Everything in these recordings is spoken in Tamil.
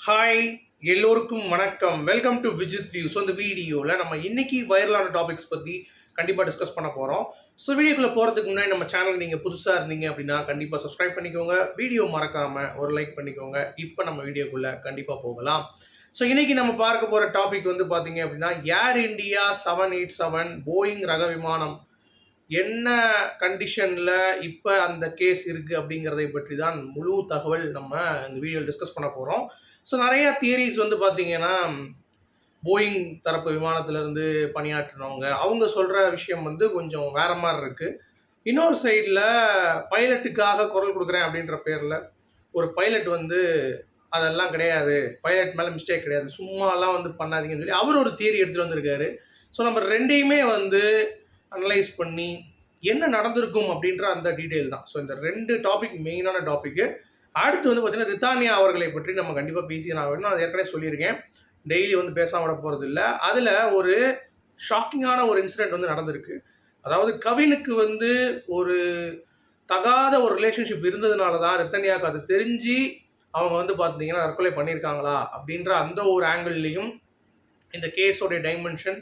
ஹாய், எல்லோருக்கும் வணக்கம். Welcome to Vijith view. So இந்த வீடியோவில் நம்ம இன்னைக்கு வைரலான டாபிக்ஸ் பற்றி கண்டிப்பாக டிஸ்கஸ் பண்ண போகிறோம். ஸோ வீடியோக்குள்ளே போகிறதுக்கு முன்னாடி நம்ம சேனல் நீங்கள் புதுசாக இருந்தீங்க அப்படின்னா கண்டிப்பாக சப்ஸ்கிரைப் பண்ணிக்கோங்க. வீடியோ மறக்காமல் ஒரு லைக் பண்ணிக்கோங்க. இப்போ நம்ம வீடியோக்குள்ளே கண்டிப்பாக போகலாம். ஸோ இன்னைக்கு நம்ம பார்க்க போகிற டாபிக் வந்து பார்த்தீங்க அப்படின்னா ஏர் இண்டியா 787 போயிங் ரக விமானம் என்ன கண்டிஷனில் இப்போ அந்த கேஸ் இருக்குது அப்படிங்கிறதை பற்றி தான் முழு தகவல் நம்ம இந்த வீடியோவில் டிஸ்கஸ் பண்ண போகிறோம். ஸோ நிறைய தியரிஸ் வந்து பார்த்தீங்கன்னா போயிங் தரப்பு விமானத்திலேருந்து பணியாற்றினவங்க அவங்க சொல்கிற விஷயம் வந்து கொஞ்சம் வேறு மாதிரி இருக்குது. இன்னொரு சைடில் பைலட்டுக்காக குரல் கொடுக்குறேன் அப்படின்ற பேரில் ஒரு பைலட் வந்து அதெல்லாம் கிடையாது, பைலட் மேலே மிஸ்டேக் கிடையாது, சும்மாலாம் வந்து பண்ணாதீங்கன்னு சொல்லி அவர் ஒரு தியரி எடுத்துகிட்டு வந்திருக்காரு. ஸோ நம்ம ரெண்டையுமே வந்து அனலைஸ் பண்ணி என்ன நடந்திருக்கும் அப்படின்ற அந்த டீட்டெயில் தான். ஸோ இந்த ரெண்டு டாபிக் மெயினான டாப்பிக்கு. அடுத்து வந்து பார்த்தீங்கன்னா ரித்தானியா அவர்களை பற்றி நம்ம கண்டிப்பாக பேசி நான் வேணும், அது ஏற்கனவே சொல்லியிருக்கேன், டெய்லி வந்து பேசாம விட போகிறது இல்லை. அதில் ஒரு ஷாக்கிங்கான ஒரு இன்சிடென்ட் வந்து நடந்திருக்கு. அதாவது கவினுக்கு வந்து ஒரு தகாத ஒரு ரிலேஷன்ஷிப் இருந்ததுனால தான் ரித்தானியாவுக்கு அது தெரிஞ்சு அவங்க வந்து பார்த்தீங்கன்னா தற்கொலை பண்ணியிருக்காங்களா அப்படின்ற அந்த ஒரு ஆங்கிள்லேயும் இந்த கேஸோடைய டைமென்ஷன்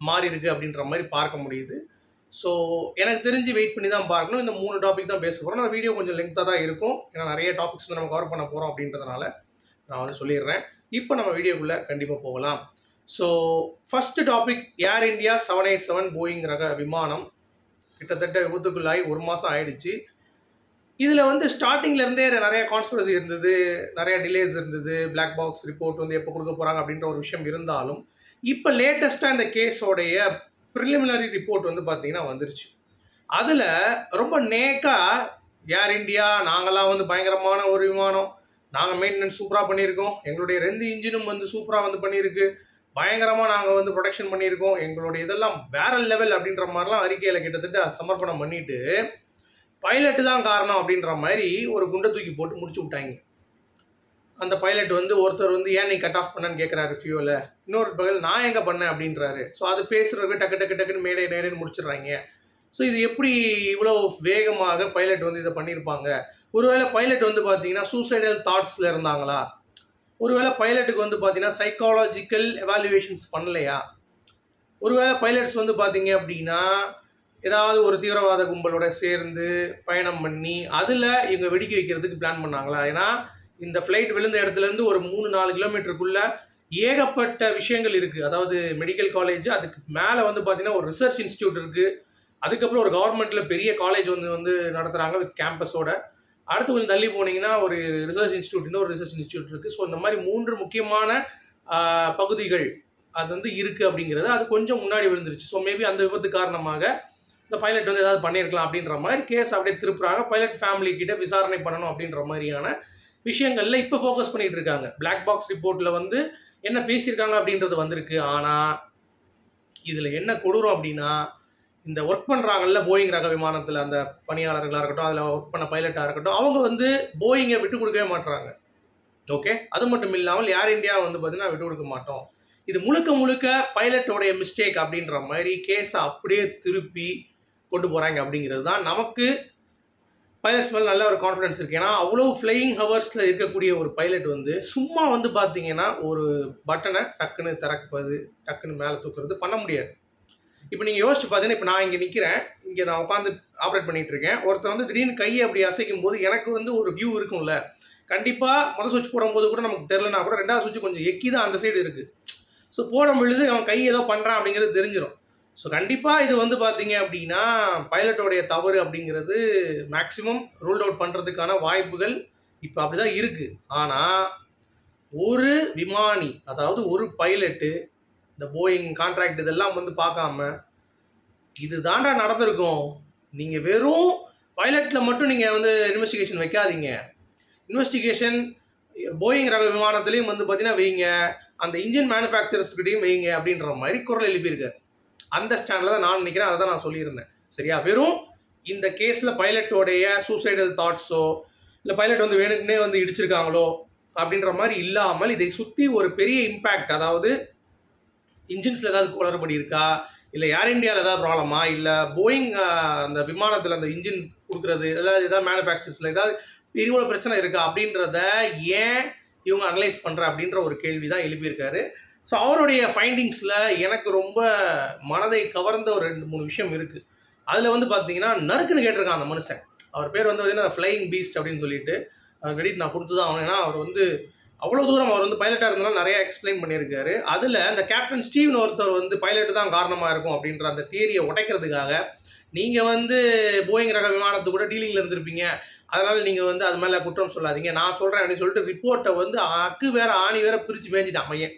மாறி இருக்குது அப்படின்ற மாதிரி பார்க்க முடியுது. ஸோ எனக்கு தெரிஞ்சு வெயிட் பண்ணி தான் பார்க்கணும். இந்த 3 டாபிக் தான் பேச போகிறோம். நான் வீடியோ கொஞ்சம் லெங்க்தாக தான் இருக்கும், ஏன்னா நிறைய டாபிக்ஸ் வந்து நம்ம கவர் பண்ண போகிறோம் அப்படின்றதுனால நான் வந்து சொல்லிடுறேன். இப்போ நம்ம வீடியோக்குள்ளே கண்டிப்பாக போகலாம். ஸோ ஃபஸ்ட்டு டாபிக், ஏர் இண்டியா 787 போயிங் ரக விமானம் கிட்டத்தட்ட விபத்துக்குள்ளாகி 1 மாதம் ஆயிடுச்சு. இதில் வந்து ஸ்டார்டிங்லேருந்தே நிறைய கான்ஸ்பிரசி இருந்தது, நிறைய டிலேஸ் இருந்தது, பிளாக் பாக்ஸ் ரிப்போர்ட் வந்து எப்போ கொடுக்க போகிறாங்க அப்படின்ற ஒரு விஷயம் இருந்தாலும் இப்போ லேட்டஸ்ட்டாக இந்த கேஸோடைய ப்ரிலிமினரி ரிப்போர்ட் வந்து பார்த்தீங்கன்னா வந்துருச்சு. அதில் ரொம்ப நேக்காக ஏர் இண்டியா நாங்களாம் வந்து பயங்கரமான ஒரு விமானம், நாங்கள் மெயின்டெனன்ஸ் சூப்பராக பண்ணியிருக்கோம், எங்களுடைய 2 இன்ஜினும் வந்து சூப்பராக வந்து பண்ணியிருக்கு, பயங்கரமாக நாங்கள் வந்து ப்ரொடக்ஷன் பண்ணியிருக்கோம், எங்களுடைய இதெல்லாம் வேற லெவல் அப்படின்ற மாதிரிலாம் அறிக்கையில் கிட்டத்தட்ட சமர்ப்பணம் பண்ணிட்டு பைலட்டு தான் காரணம் அப்படின்ற மாதிரி ஒரு குண்டை தூக்கி போட்டு முடிச்சு விட்டாங்க. அந்த பைலட் வந்து ஒருத்தர் வந்து ஏன் நீ கட் ஆஃப் பண்ணன்னு கேட்குறாரு ஃபியூவில், இன்னொரு பகல் நான் எங்கே பண்ணேன் அப்படின்றாரு. ஸோ அது பேசுகிறதுக்கு டக்கு டக்கு டக்குன்னு மேடை நேரன்னு முடிச்சிடுறாங்க. ஸோ இது எப்படி இவ்வளோ வேகமாக பைலட் வந்து இதை பண்ணியிருப்பாங்க? ஒருவேளை பைலட் வந்து பார்த்தீங்கன்னா சூசைடல் தாட்ஸில் இருந்தாங்களா? ஒருவேளை பைலட்டுக்கு வந்து பார்த்தீங்கன்னா சைக்காலஜிக்கல் எவாலுவேஷன்ஸ் பண்ணலையா? ஒருவேளை பைலட்ஸ் வந்து பார்த்தீங்க அப்படின்னா ஏதாவது ஒரு தீவிரவாத கும்பலோட சேர்ந்து பயணம் பண்ணி அதில் இவங்க வெடிக்க வைக்கிறதுக்கு பிளான் பண்ணாங்களா? ஏன்னா இந்த ஃப்ளைட் விழுந்த இடத்துலேருந்து ஒரு 3-4 கிலோமீட்டருக்குள்ளே ஏகப்பட்ட விஷயங்கள் இருக்குது. அதாவது மெடிக்கல் காலேஜ், அதுக்கு மேலே வந்து பார்த்தீங்கன்னா ஒரு ரிசர்ச் இன்ஸ்டியூட் இருக்குது, அதுக்கப்புறம் ஒரு கவர்மெண்ட்டில் பெரிய காலேஜ் வந்து நடத்துகிறாங்க வித் கேம்பஸோட. அடுத்து கொஞ்சம் தள்ளி போனீங்கன்னா ஒரு ரிசர்ச் இன்ஸ்டியூட், இன்னொரு ரிசர்ச் இன்ஸ்டியூட் இருக்குது. ஸோ இந்த மாதிரி 3 முக்கியமான பகுதிகள் அது வந்து இருக்குது அப்படிங்கிறது அது கொஞ்சம் முன்னாடி விழுந்துருச்சு. ஸோ மேபி அந்த விபத்து காரணமாக இந்த பைலட் வந்து ஏதாவது பண்ணியிருக்கலாம் அப்படின்ற மாதிரி கேஸ் அப்படியே திருப்புறாங்க. பைலட் ஃபேமிலி கிட்ட விசாரணை பண்ணணும் அப்படின்ற மாதிரியான விஷயங்கள்ல இப்போ ஃபோக்கஸ் பண்ணிட்டு இருக்காங்க. பிளாக் பாக்ஸ் ரிப்போர்ட்டில் வந்து என்ன பேசியிருக்காங்க அப்படின்றது வந்திருக்கு. ஆனால் இதில் என்ன கொடூரம் அப்படின்னா, இந்த ஒர்க் பண்ணுறாங்கல்ல போயிங் ரக விமானத்தில் அந்த பணியாளர்களாக இருக்கட்டும், அதில் ஒர்க் பண்ண பைலட்டாக இருக்கட்டும், அவங்க வந்து போயிங்கை விட்டு கொடுக்கவே மாட்டுறாங்க. ஓகே, அது மட்டும் இல்லாமல் ஏர் இண்டியா வந்து பார்த்தீங்கன்னா விட்டு கொடுக்க மாட்டோம், இது முழுக்க முழுக்க பைலட்டோடைய மிஸ்டேக் அப்படின்ற மாதிரி கேஸை அப்படியே திருப்பி கொண்டு போகிறாங்க அப்படிங்கிறது தான் நமக்கு பைலட்ஸ் மேலே நல்ல ஒரு கான்ஃபிடன்ஸ் இருக்குது. ஏன்னா அவ்வளோ ஃப்ளையிங் ஹவர்ஸில் இருக்கக்கூடிய ஒரு பைலட் வந்து சும்மா வந்து பார்த்தீங்கன்னா ஒரு பட்டனை டக்குன்னு திறப்பது, டக்குன்னு மேலே தூக்குறது பண்ண முடியாது. இப்போ நீங்கள் யோசிச்சு பார்த்தீங்கன்னா, இப்போ நான் இங்கே நிற்கிறேன், இங்கே நான் உட்காந்து ஆப்ரேட் பண்ணிகிட்டு இருக்கேன், ஒருத்தர் வந்து திடீர்னு கையை அப்படி அசைக்கும் போது எனக்கு வந்து ஒரு வியூ இருக்கும்ல. கண்டிப்பாக முதல் சுவிட்ச் போடும்போது கூட நமக்கு தெரிலனா கூட 2வது சுவிட்ச் கொஞ்சம் எக்கி தான் அந்த சைடு இருக்குது. ஸோ போடும் பொழுது அவன் கை ஏதோ பண்ணுறான் அப்படிங்கிறது தெரிஞ்சிடும். ஸோ கண்டிப்பாக இது வந்து பார்த்தீங்க அப்படின்னா பைலட்டோடைய தவறு அப்படிங்கிறது மேக்ஸிமம் ரூல்ட் அவுட் பண்ணுறதுக்கான வாய்ப்புகள் இப்போ அப்படி தான் இருக்குது. ஆனால் ஒரு விமானி, அதாவது ஒரு பைலட்டு, இந்த போயிங் கான்ட்ராக்ட் இதெல்லாம் வந்து பார்க்காம இது தாண்டா நடந்திருக்கும், நீங்கள் வெறும் பைலட்டில் மட்டும் நீங்கள் வந்து இன்வெஸ்டிகேஷன் வைக்காதீங்க, இன்வெஸ்டிகேஷன் போயிங் ரக விமானத்துலேயும் வந்து பார்த்தீங்கன்னா வைங்க, அந்த இன்ஜின் மேனுஃபேக்சரர்ஸ்கிட்டையும் வைங்க அப்படின்ற மாதிரி குரல் எழுப்பியிருக்காரு. அந்த ஸ்டாண்டில் தான் நான் நினைக்கிறேன், அதை தான் நான் சொல்லியிருந்தேன். சரியா? வெறும் இந்த கேஸில் பைலட்டோடைய சூசைடல் தாட்ஸோ இல்லை பைலட் வந்து வேணுக்குன்னே வந்து இடிச்சிருக்காங்களோ அப்படின்ற மாதிரி இல்லாமல் இதை சுற்றி ஒரு பெரிய இம்பேக்ட், அதாவது இன்ஜின்ஸில் ஏதாவது குளறுபடி இருக்கா, இல்லை ஏர் இண்டியாவில் ஏதாவது ப்ராப்ளமா, இல்லை போயிங் அந்த விமானத்தில் அந்த இன்ஜின் கொடுக்குறது ஏதாவது மேனுஃபேக்சர்ஸில் ஏதாவது இவ்வளோ பிரச்சனை இருக்கா அப்படின்றத ஏன் இவங்க அனலைஸ் பண்ணுற அப்படின்ற ஒரு கேள்வி தான் எழுப்பியிருக்காரு. ஸோ அவருடைய ஃபைண்டிங்ஸில் எனக்கு ரொம்ப மனதை கவர்ந்த ஒரு 2-3 விஷயம் இருக்குது. அதில் வந்து பார்த்தீங்கன்னா நறுக்குன்னு கேட்டிருக்கான் அந்த மனுஷன். அவர் பேர் வந்து பார்த்தீங்கன்னா ஃப்ளையிங் பீஸ்ட் அப்படின்னு சொல்லிட்டு கிரெடிட் நான் கொடுத்து தான் ஆகணும். ஏன்னா அவர் வந்து அவ்வளோ தூரம் அவர் வந்து பைலட்டாக இருந்தாலும் நிறையா எக்ஸ்பிளைன் பண்ணியிருக்காரு. அதில் அந்த கேப்டன் ஸ்டீவன் ஒருத்தர் வந்து பைலட்டு தான் காரணமாக இருக்கும் அப்படின்ற அந்த தியரியை உடைக்கிறதுக்காக நீங்கள் வந்து போயிங் ரக விமானத்து கூட டீலிங்கில் இருந்திருப்பீங்க, அதனால் நீங்கள் வந்து அது மேலே குற்றம் சொல்லாதீங்க, நான் சொல்கிறேன் அப்படின்னு சொல்லிட்டு ரிப்போர்ட்டை வந்து அக்கு வேற ஆணி வேற பிரித்து மேய்ஞ்சிட்டான் மையன்.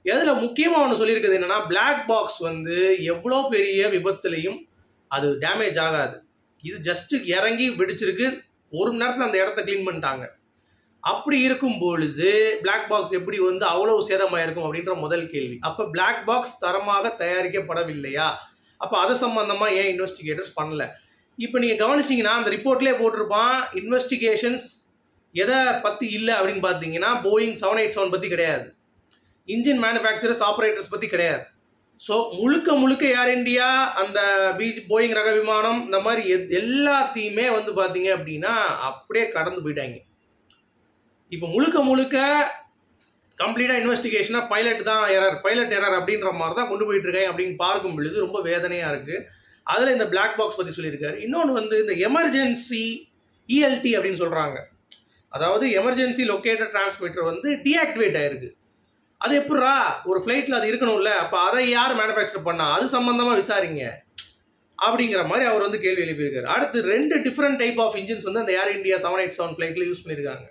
எதில் முக்கியமாக ஒன்று சொல்லியிருக்குது என்னென்னா, பிளாக் பாக்ஸ் வந்து எவ்வளோ பெரிய விபத்துலையும் அது டேமேஜ் ஆகாது. இது ஜஸ்ட்டு இறங்கி வெடிச்சிருக்கு, 1 மணி நேரத்தில் அந்த இடத்த க்ளீன் பண்ணிட்டாங்க. அப்படி இருக்கும் பொழுது பிளாக் பாக்ஸ் எப்படி வந்து அவ்வளோ சேதமாயிருக்கும் அப்படின்ற முதல் கேள்வி. அப்போ பிளாக் பாக்ஸ் தரமாக தயாரிக்கப்படவில்லையா? அப்போ அது சம்பந்தமாக ஏன் இன்வெஸ்டிகேட்டர்ஸ் பண்ணல? இப்போ நீங்கள் கவனிச்சிங்கன்னா அந்த ரிப்போர்ட்லேயே போட்டிருப்பான், இன்வெஸ்டிகேஷன்ஸ் எதை பற்றி இல்லை அப்படின்னு பார்த்தீங்கன்னா, போயிங் 787 பற்றி கிடையாது, இன்ஜின் மேனுஃபேக்சரர்ஸ் ஆப்ரேட்டர்ஸ் பற்றி கிடையாது. ஸோ முழுக்க ஏர் இண்டியா அந்த போயிங் ரக விமானம் இந்த மாதிரி எல்லாத்தையுமே வந்து பார்த்தீங்க அப்படின்னா அப்படியே கடந்து போயிட்டாங்க. இப்போ முழுக்க கம்ப்ளீட்டாக இன்வெஸ்டிகேஷனாக பைலட் எரர் அப்படின்ற மாதிரி தான் கொண்டு போயிட்டு இருக்கேன் அப்படின்னு பார்க்கும் பொழுது ரொம்ப வேதனையாக இருக்குது. அதில் இந்த பிளாக் பாக்ஸ் பற்றி சொல்லியிருக்காரு. இன்னொன்று வந்து இந்த எமர்ஜென்சி இஎல்டி அப்படின்னு சொல்கிறாங்க. அதாவது எமர்ஜென்சி லொக்கேட்டர் டிரான்ஸ்மிட்டர் வந்து டீஆக்டிவேட் ஆயிருக்கு. அது எப்படா ஒரு ஃப்ளைட்டில் அது இருக்கணும்ல, அப்போ அதை யார் மேனுஃபேக்சர் பண்ணா, அது சம்மந்தமாக விசாரிங்க அப்படிங்கிற மாதிரி அவர் வந்து கேள்வி எழுப்பியிருக்காரு. அடுத்து 2 டிஃப்ரெண்ட் டைப் ஆஃப் இன்ஜின்ஸ் வந்து அந்த ஏர் இண்டியா 787 ஃப்ளைட்டில் யூஸ் பண்ணியிருக்காங்க.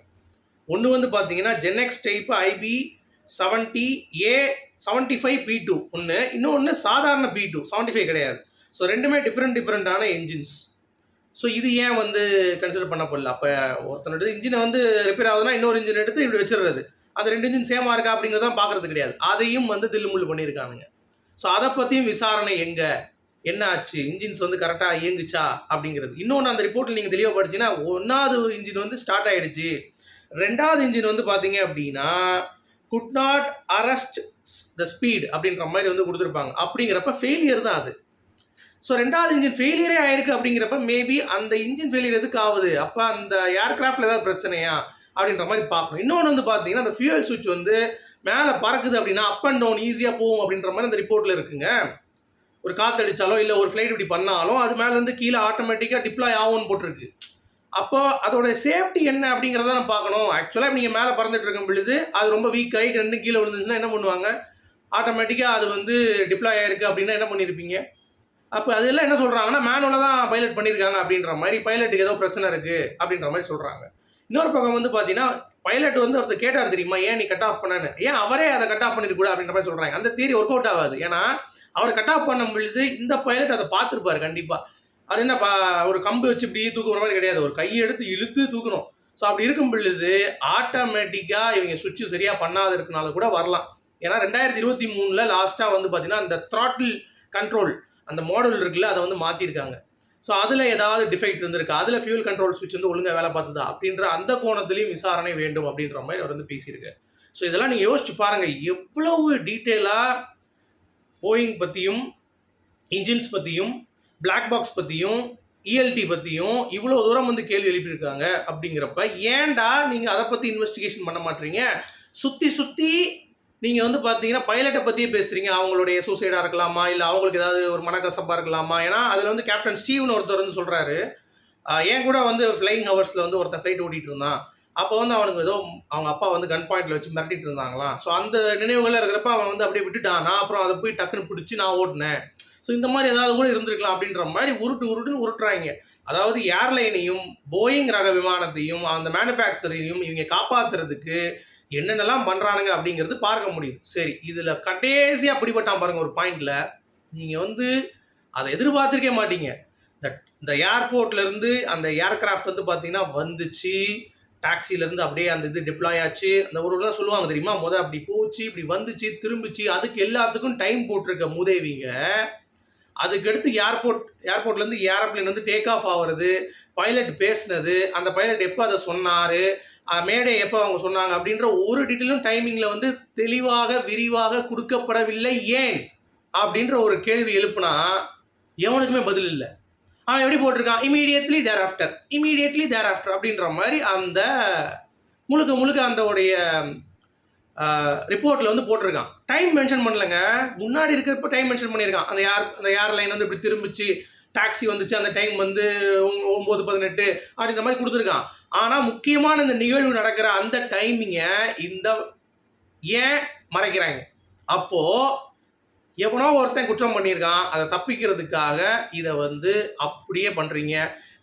ஒன்று வந்து பார்த்தீங்கன்னா ஜென்எக்ஸ் டைப் IB70A75P2 ஒன்று, இன்னொன்று சாதாரண P2 75 கிடையாது. ஸோ ரெண்டுமே டிஃப்ரெண்டான என்ஜின்ஸ். ஸோ இது ஏன் வந்து கன்சிடர் பண்ணப்படல? அப்போ ஒருத்தனோட இன்ஜினை வந்து ரிப்பேர் ஆகுதுன்னா இன்னொரு இன்ஜின் எடுத்து இப்படி வச்சிடுறது, அந்த 2 இன்ஜின் சேமாக இருக்கா அப்படிங்கிறதான் பார்க்குறது கிடையாது. அதையும் வந்து தில்லுமுள்ளு பண்ணியிருக்கானுங்க. ஸோ அதை பற்றியும் விசாரணை எங்கே, என்ன ஆச்சு, இன்ஜின்ஸ் வந்து கரெக்டாக இயங்குச்சா அப்படிங்கிறது. இன்னொன்று அந்த ரிப்போர்ட்டில் நீங்கள் தெளிவாக படிச்சிங்கன்னா 1வது இன்ஜின் வந்து ஸ்டார்ட் ஆகிடுச்சு, 2வது இன்ஜின் வந்து பார்த்தீங்க அப்படின்னா could not arrest the speed அப்படின்ற மாதிரி வந்து கொடுத்துருப்பாங்க. அப்படிங்கிறப்ப ஃபெயிலியர் தான் அது. ஸோ 2வது இன்ஜின் ஃபெயிலியரே ஆயிருக்கு அப்படிங்கிறப்ப மேபி அந்த இன்ஜின் ஃபெயிலியர் எதுக்கு ஆகுது, அப்போ அந்த ஏர்கிராஃப்டில் ஏதாவது பிரச்சனையா அப்படின்ற மாதிரி பார்க்கணும். இன்னொன்று வந்து பார்த்தீங்கன்னா அந்த ஃபியூயல் சுவிட்ச் வந்து மேலே பறக்குது அப்படின்னா அப் அண்ட் டவுன் ஈஸியாக போகும் அப்படின்ற மாதிரி அந்த ரிப்போர்ட்டில் இருக்குங்க. ஒரு காற்றடிச்சாலோ இல்லை ஒரு ஃப்ளைட் இப்படி பண்ணாலும் அது மேலேருந்து கீழே ஆட்டோமேட்டிக்காக டிப்ளாய் ஆகும்னு போட்டிருக்கு. அப்போ அதோட சேஃப்டி என்ன அப்படிங்கிறத நம்ம பார்க்கணும். ஆக்சுவலாக நீங்கள் மேலே பறந்துட்டு இருக்கும் பொழுது அது ரொம்ப வீக் ஆகி 2 கீழே விழுந்துச்சுன்னா என்ன பண்ணுவாங்க, ஆட்டோமேட்டிக்காக அது வந்து டிப்ளாய் ஆகிருக்கு அப்படின்னா என்ன பண்ணியிருப்பீங்க? அப்போ அதெல்லாம் என்ன சொல்கிறாங்கன்னா மேனுவலாக தான் பைலட் பண்ணியிருக்காங்க அப்படின்ற மாதிரி, பைலட்டுக்கு ஏதோ பிரச்சனை இருக்குது அப்படின்ற மாதிரி சொல்கிறாங்க. இன்னொரு பக்கம் வந்து பார்த்தீங்கன்னா பைலட் வந்து ஒருத்தர் கேட்டார் தெரியுமா, ஏன் நீ கட் ஆஃப் பண்ணனு, ஏன் அவரே அதை கட் ஆஃப் பண்ணிருக்கூட அப்படின்ற மாதிரி சொல்கிறாங்க. அந்த தியரி ஒர்க் அவுட் ஆகாது. ஏன்னா அவர் கட் ஆஃப் பண்ணும் பொழுது இந்த பைலட் அதை பார்த்துருப்பாரு கண்டிப்பாக. அது என்ன ஒரு கம்பு வச்சு இப்படி தூக்குற மாதிரி கிடையாது, ஒரு கையை எடுத்து இழுத்து தூக்கணும். ஸோ அப்படி இருக்கும் பொழுது ஆட்டோமேட்டிக்காக இவங்க சுவிட்சு சரியாக பண்ணாத இருக்கனால கூட வரலாம். ஏன்னா 2023 லாஸ்ட்டாக வந்து பார்த்தீங்கன்னா அந்த த்ராட்டில் கண்ட்ரோல் அந்த மாடல் இருக்குல்ல அதை வந்து மாற்றிருக்காங்க. ஸோ அதில் ஏதாவது டிஃபெக்ட் இருந்திருக்கு, அதில் ஃபியூல் கண்ட்ரோல் ஸ்விட்ச் வந்து ஒழுங்காக வேலை பார்த்துதா அப்படின்ற அந்த கோணத்துலேயும் விசாரணை வேண்டும் அப்படின்ற மாதிரி அவர் வந்து பேசியிருக்காரு. ஸோ இதெல்லாம் நீங்கள் யோசிச்சு பாருங்கள், எவ்வளவு டீட்டெயிலாக போயிங் பற்றியும் இன்ஜின்ஸ் பற்றியும் பிளாக் பாக்ஸ் பற்றியும் இஎல்டி பற்றியும் இவ்வளோ தூரம் வந்து கேள்வி எழுப்பியிருக்காங்க. அப்படிங்கிறப்ப ஏன்டா நீங்கள் அதை பற்றி இன்வெஸ்டிகேஷன் பண்ண மாட்டீங்க? சுற்றி நீங்கள் வந்து பார்த்தீங்கன்னா பைலட்டை பற்றியே பேசுகிறீங்க. அவங்களுடைய சூசைடாக இருக்கலாமா, இல்லை அவங்களுக்கு ஏதாவது ஒரு மனக்கசப்பாக இருக்கலாமா? ஏன்னா அதில் வந்து கேப்டன் ஸ்டீவன் ஒருத்தர் வந்து சொல்கிறாரு, ஏன் கூட வந்து ஃப்ளைங் ஹவர்ஸில் வந்து ஒருத்தர் ஃப்ளைட் ஓட்டிகிட்டு இருந்தான், அப்போ வந்து அவனுக்கு ஏதோ அவங்க அப்பா வந்து கன் பாயிண்டில் வச்சு மிரட்டிட்டு இருந்தாங்களாம். ஸோ அந்த நினைவுகளில் இருக்கிறப்ப அவன் வந்து அப்படியே விட்டுட்டான், நான் அப்புறம் அதை போய் டக்குன்னு பிடிச்சி நான் ஓட்டினேன். ஸோ இந்த மாதிரி ஏதாவது கூட இருந்திருக்கலாம் அப்படின்ற மாதிரி உருட்டுன்னு உருட்டுறாங்க. அதாவது ஏர்லைனையும் போயிங் ரக விமானத்தையும் அந்த மேனுஃபேக்சரையும் இவங்க காப்பாற்றுறதுக்கு என்னென்னலாம் பண்ணுறானுங்க அப்படிங்கிறது பார்க்க முடியுது. சரி, இதில் கடைசியாக அப்படிப்பட்டான் பாருங்கள் ஒரு பாயிண்டில், நீங்கள் வந்து அதை எதிர்பார்த்துருக்கே மாட்டீங்க. இந்த ஏர்போர்ட்லேருந்து அந்த ஏர்கிராஃப்ட் வந்து பார்த்தீங்கன்னா வந்துச்சு, டாக்ஸிலேருந்து அப்படியே அந்த இது டிப்ளாய் ஆச்சு. அந்த ஒரு தான் சொல்லுவாங்க தெரியுமா, அப்படி போச்சு, இப்படி வந்துச்சு, திரும்பிச்சு, அதுக்கு எல்லாத்துக்கும் டைம் போட்டிருக்க முதவிங்க. அதுக்கடுத்து ஏர்போர்ட்லேருந்து ஏரோப்ளைன் வந்து டேக் ஆஃப் ஆகிறது, பைலட் பேசினது, அந்த பைலட் எப்போ அதை சொன்னார், மேடை எப்போ அவங்க சொன்னாங்க அப்படின்ற ஒரு டீட்டெயிலும் டைமிங்கில் வந்து தெளிவாக விரிவாக கொடுக்கப்படவில்லை. ஏன் அப்படின்ற ஒரு கேள்வி எழுப்புனா எவனுக்குமே பதில் இல்லை. அவன் எப்படி போட்டிருக்கான், இமீடியட்லி தேர் ஆஃப்டர் அப்படின்ற மாதிரி அந்த முழுக்க முழுக்க அந்தோடைய ரிப்போர்ட்டில் வந்து போட்டிருக்கான். டைம் மென்ஷன் பண்ணலங்க. முன்னாடி இருக்கிறப்ப டைம் மென்ஷன் பண்ணியிருக்கான். அந்த ஏர்லைன் வந்து இப்படி திரும்பிச்சு, டாக்ஸி வந்துச்சு, அந்த டைம் வந்து 9:18 அப்படின்ற மாதிரி கொடுத்துருக்கான். ஆனால் முக்கியமான இந்த நிகழ்வு நடக்கிற அந்த டைமிங்கை ஏன் மறைக்கிறாங்க? அப்போது எவனோ ஒருத்தன் குற்றம் பண்ணியிருக்கான், அதை தப்பிக்கிறதுக்காக இதை வந்து அப்படியே பண்ணுறீங்க.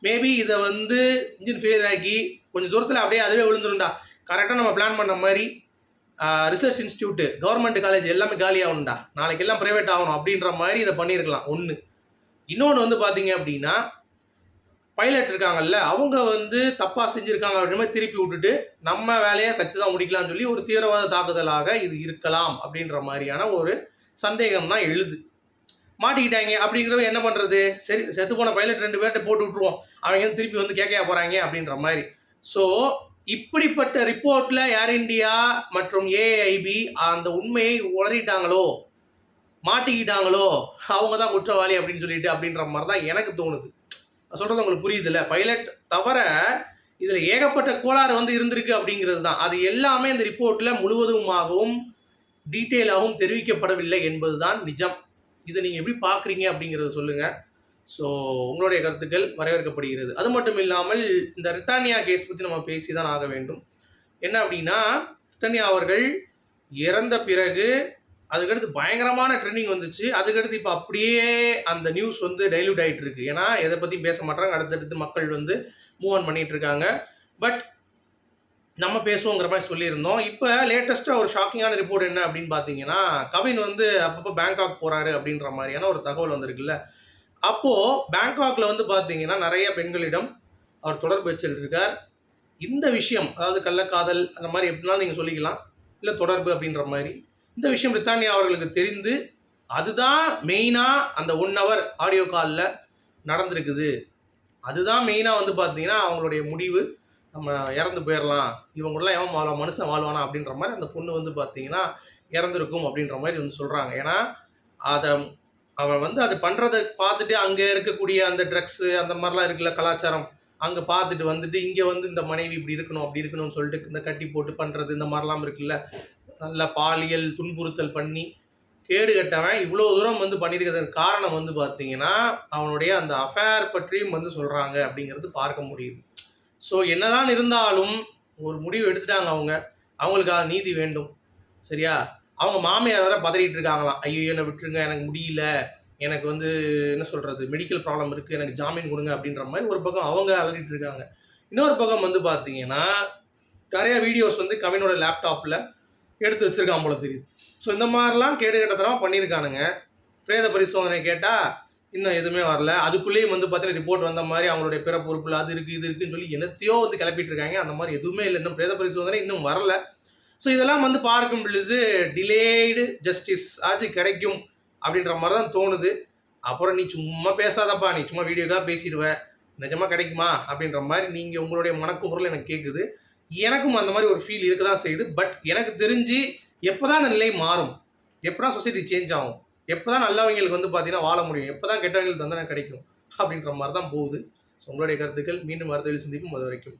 மேபி இதை வந்து இன்ஜின் ஃபெயிலியர் ஆக்கி கொஞ்சம் தூரத்தில் அப்படியே அதுவே விழுந்துருண்டா. கரெக்டாக நம்ம பிளான் பண்ண மாதிரி ரிசர்ச் இன்ஸ்டியூட்டு, கவர்மெண்ட் காலேஜ் எல்லாமே காலியாகணும்டா, நாளைக்கு எல்லாம் ப்ரைவேட் ஆகணும் அப்படின்ற மாதிரி இதை பண்ணியிருக்கலாம் ஒன்று. இன்னொன்று வந்து பார்த்தீங்க அப்படின்னா, பைலட் இருக்காங்கல்ல, அவங்க வந்து தப்பாக செஞ்சுருக்காங்க அப்படின்ற மாதிரி திருப்பி விட்டுட்டு நம்ம வேலையை கட்சி தான் முடிக்கலாம்னு சொல்லி ஒரு தீவிரவாத தாக்குதலாக இது இருக்கலாம் அப்படின்ற மாதிரியான ஒரு சந்தேகம் தான் எழுது. மாட்டிக்கிட்டாங்க அப்படிங்கிறத என்ன பண்ணுறது? சரி, செத்து போன பைலட் 2 பேர்கிட்ட போட்டு விட்ருவோம், அவங்க திருப்பி வந்து கேட்க போகிறாங்க அப்படின்ற மாதிரி. ஸோ இப்படிப்பட்ட ரிப்போர்ட்டில் ஏர் இண்டியா மற்றும் ஏஐபி அந்த உண்மையை உளறிட்டாங்களோ, மாட்டிக்கிட்டாங்களோ, அவங்க தான் குற்றவாளி அப்படின்னு சொல்லிட்டு அப்படின்ற மாதிரி தான் எனக்கு தோணுது. சொல்கிறது உங்களுக்கு புரியுதுல்ல? பைலட் தவிர இதில் ஏகப்பட்ட கோளாறு வந்து இருந்திருக்கு அப்படிங்கிறது தான். அது எல்லாமே இந்த ரிப்போர்ட்டில் முழுவதுமாகவும் டீட்டெயிலாகவும் தெரிவிக்கப்படவில்லை என்பது தான் நிஜம். இதை நீங்கள் எப்படி பார்க்குறீங்க அப்படிங்கிறத சொல்லுங்கள். ஸோ உங்களுடைய கருத்துக்கள் வரவேற்கப்படுகிறது. அது மட்டும் இல்லாமல் இந்த ரித்தானியா கேஸ் பற்றி நம்ம பேசி தான் ஆக வேண்டும். என்ன அப்படின்னா, ரித்தானியா அவர்கள் இறந்த பிறகு அதுக்கடுத்து பயங்கரமான ட்ரெண்டிங் வந்துச்சு. அதுக்கடுத்து இப்போ அப்படியே அந்த நியூஸ் வந்து டைல்யூட் ஆகிட்டு இருக்கு. ஏன்னா எதை பற்றியும் பேச மாட்டாங்க, அடுத்தடுத்து மக்கள் வந்து மூவ் ஆன் பண்ணிகிட்டு இருக்காங்க. பட் நம்ம பேசுவோங்கிற மாதிரி சொல்லியிருந்தோம். இப்போ லேட்டஸ்ட்டாக ஒரு ஷாக்கிங்கான ரிப்போர்ட் என்ன அப்படின்னு பார்த்தீங்கன்னா, கவின் வந்து அப்பப்போ பேங்காக் போகிறாரு அப்படின்ற மாதிரியான ஒரு தகவல் வந்திருக்குல்ல. அப்போது பேங்காக்கில் வந்து பார்த்தீங்கன்னா நிறைய பெண்களிடம் அவர் தொடர்பு வச்சுருக்கார். இந்த விஷயம், அதாவது கள்ளக்காதல் அந்த மாதிரி எப்படினாலும் நீங்கள் சொல்லிக்கலாம், இல்லை தொடர்பு அப்படின்ற மாதிரி, இந்த விஷயம் ரித்தானியா அவர்களுக்கு தெரிந்து அதுதான் மெயினாக அந்த 1 hour ஆடியோ காலில் நடந்திருக்குது. அதுதான் மெயினாக வந்து பார்த்தீங்கன்னா அவங்களுடைய முடிவு, நம்ம இறந்து போயிடலாம், இவங்களாம் எவன் மனுஷன் வாழ்வானா அப்படின்ற மாதிரி அந்த பொண்ணு வந்து பார்த்தீங்கன்னா இறந்துருக்கும் அப்படின்ற மாதிரி வந்து சொல்கிறாங்க. ஏன்னா அவன் வந்து அது பண்ணுறதை பார்த்துட்டு அங்கே இருக்கக்கூடிய அந்த ட்ரக்ஸு அந்த மாதிரிலாம் இருக்குல்ல கலாச்சாரம், அங்கே பார்த்துட்டு வந்துட்டு இங்கே வந்து இந்த மனைவி இப்படி இருக்கணும் அப்படி இருக்கணும்னு சொல்லிட்டு இந்த கட்டி போட்டு பண்ணுறது இந்த மாதிரிலாம் இருக்குல்ல, நல்ல பாலியல் துன்புறுத்தல் பண்ணி கேடு கட்டவன் இவ்வளோ தூரம் வந்து பண்ணியிருக்கிறதுக்கு காரணம் வந்து பார்த்தீங்கன்னா அவனுடைய அந்த அஃபேர் பற்றியும் வந்து சொல்கிறாங்க அப்படிங்கிறது பார்க்க முடியுது. ஸோ என்னதான் இருந்தாலும் ஒரு முடிவு எடுத்துட்டாங்க அவங்களுக்காக நீதி வேண்டும். சரியா? அவங்க மாமியார் வேற பதறிட்டு இருக்காங்களாம், ஐயோ என்னை விட்டுருங்க, எனக்கு முடியல, எனக்கு வந்து என்ன சொல்கிறது மெடிக்கல் ப்ராப்ளம் இருக்குது, எனக்கு ஜாமீன் கொடுங்க அப்படின்ற மாதிரி ஒரு பக்கம் அவங்க அலறிட்டு இருக்காங்க. இன்னொரு பக்கம் வந்து பார்த்தீங்கன்னா நிறைய வீடியோஸ் வந்து கவினோட லேப்டாப்பில் எடுத்து வச்சுருக்கான் போல தெரியுது. ஸோ இந்த மாதிரிலாம் கேடு கட்டத்தனமாக பண்ணியிருக்கானுங்க. பிரேத பரிசோதனை கேட்டால் இன்னும் எதுவுமே வரல. அதுக்குள்ளேயும் வந்து பார்த்தீங்கன்னா ரிப்போர்ட் வந்த மாதிரி அவங்களுடைய பிற பொறுப்பில் அது இருக்குது இது இருக்குதுன்னு சொல்லி என்னத்தையோ வந்து கிளப்பிட்டு இருக்காங்க. அந்த மாதிரி எதுவுமே இல்லை, இன்னும் பிரேத பரிசோதனை இன்னும் வரல. ஸோ இதெல்லாம் வந்து பார்க்கும் பொழுது டிலேடு ஜஸ்டிஸ் ஆச்சு கிடைக்கும் அப்படின்ற மாதிரி தான் தோணுது. அப்புறம் நீ சும்மா பேசாதப்பா, நீ சும்மா வீடியோக்காக பேசிடுவ, நிஜமாக கிடைக்குமா அப்படின்ற மாதிரி நீங்கள் உங்களுடைய மனக்குமுறல் எனக்கு கேட்குது. எனக்கும் அந்த மாதிரி ஒரு ஃபீல் இருக்க தான் செய்யுது. பட் எனக்கு தெரிஞ்சு எப்போ தான் அந்த நிலை மாறும், எப்போ தான் சொசைட்டி சேஞ்ச் ஆகும், எப்போ தான் நல்லவங்களுக்கு வந்து பார்த்தீங்கன்னா வாழ முடியும், எப்போ தான் கெட்டவங்களுக்கு தண்டனை கிடைக்கும் அப்படின்ற மாதிரி தான் போகுது. ஸோ உங்களுடைய கருத்துக்கள் மீண்டும் அடுத்த வீடியோவில் சந்திப்போம். அது வரைக்கும்